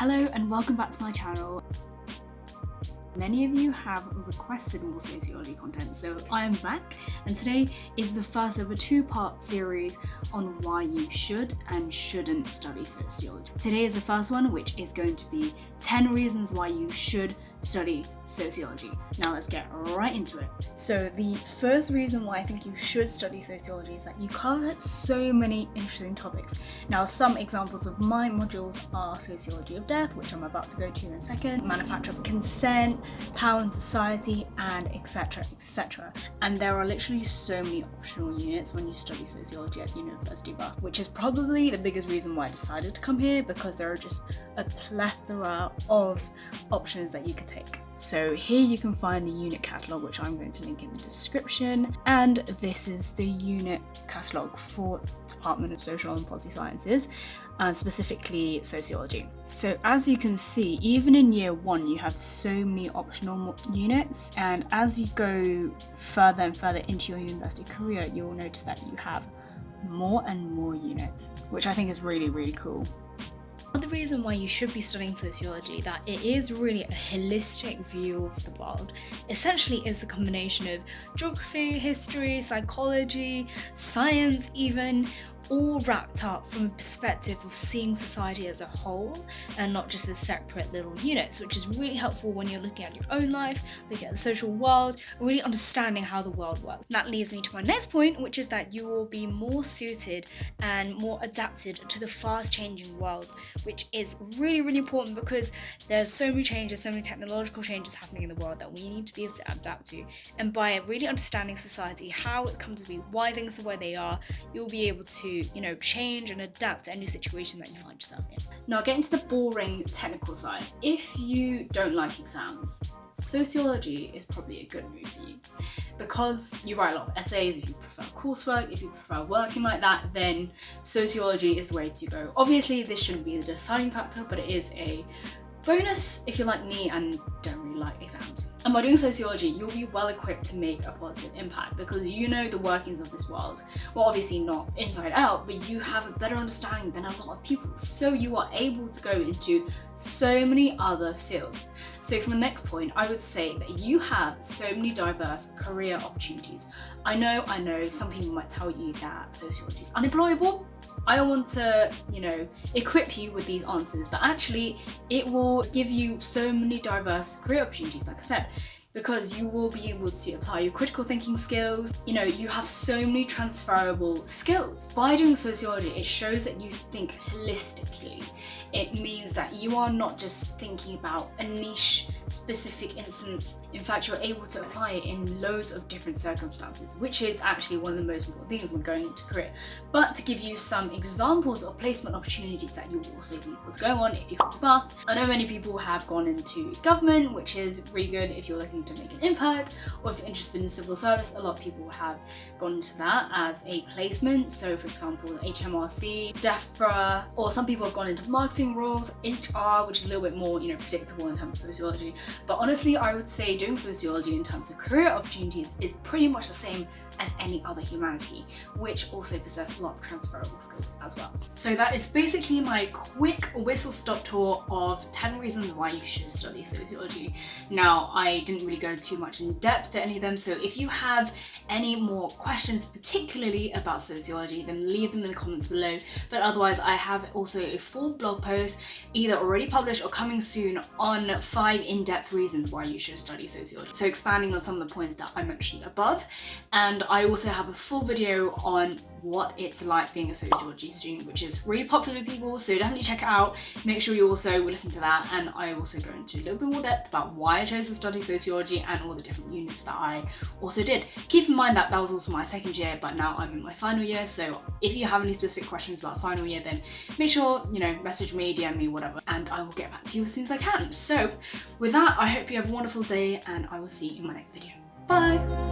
Hello and welcome back to my channel. Many of you have requested more sociology content, so I am back, and today is the first of a two-part series on why you should and shouldn't study sociology. Today is the first one, which is going to be 10 reasons why you should study sociology. Now let's get right into it. So the first reason why I think you should study sociology is that you cover so many interesting topics. Now some examples of my modules are sociology of death, which I'm about to go to in a second, manufacture of consent, power and society, and etc, etc. And there are literally so many optional units when you study sociology at University of Bath, which is probably the biggest reason why I decided to come here, because there are just a plethora of options that you can take. So here you can find the unit catalogue, which I'm going to link in the description, and this is the unit catalogue for Department of Social and Policy Sciences, and specifically sociology. So as you can see, even in year one you have so many optional units, and as you go further and further into your university career, you'll notice that you have more and more units, which I think is really, really cool. Another reason why you should be studying sociology, that it is really a holistic view of the world. Essentially it's a combination of geography, history, psychology, science even, all wrapped up from a perspective of seeing society as a whole and not just as separate little units, which is really helpful when you're looking at your own life, looking at the social world, and really understanding how the world works. That leads me to my next point, which is that you will be more suited and more adapted to the fast changing world, which is really, really important because there's so many changes, so many technological changes happening in the world that we need to be able to adapt to. And by really understanding society, how it comes to be, why things are the way they are, you'll be able to change and adapt to any situation that you find yourself in. Now getting to the boring technical side, if you don't like exams, sociology is probably a good move for you, because you write a lot of essays. If you prefer coursework, if you prefer working like that, then sociology is the way to go. Obviously this shouldn't be the deciding factor, but it is a bonus if you're like me and don't really like exams. And by doing sociology, you'll be well equipped to make a positive impact, because you know the workings of this world. Well, obviously not inside out, but you have a better understanding than a lot of people. So you are able to go into so many other fields. So from the next point, I would say that you have so many diverse career opportunities. I know some people might tell you that sociology is unemployable. I want to, equip you with these answers, that actually it will give you so many diverse career opportunities, like I said, because you will be able to apply your critical thinking skills. You have so many transferable skills. By doing sociology, it shows that you think holistically. It means that you are not just thinking about a niche specific instance. In fact, you're able to apply it in loads of different circumstances, which is actually one of the most important things when going into career. But to give you some examples of placement opportunities that you will also be able to go on if you come to Bath. I know many people have gone into government, which is really good if you're looking to make an impact, or if you're interested in civil service. A lot of people have gone into that as a placement. So for example, HMRC, DEFRA, or some people have gone into marketing roles, HR, which is a little bit more predictable in terms of sociology. But honestly, I would say doing sociology in terms of career opportunities is pretty much the same as any other humanity, which also possess a lot of transferable skills as well. So that is basically my quick whistle-stop tour of 10 reasons why you should study sociology. Now, I didn't really go too much in depth to any of them, so if you have any more questions particularly about sociology, then leave them in the comments below. But otherwise, I have also a full blog post either already published or coming soon on 5 in-depth reasons why you should study sociology. So expanding on some of the points that I mentioned above. And I also have a full video on what it's like being a sociology student, which is really popular with people, so definitely check it out. Make sure you also listen to that, and I also go into a little bit more depth about why I chose to study sociology and all the different units that I also did. Keep in mind that that was also my second year, but now I'm in my final year, so if you have any specific questions about final year, then make sure, message me, DM me, whatever, and I will get back to you as soon as I can. So with that, I hope you have a wonderful day, and I will see you in my next video. Bye!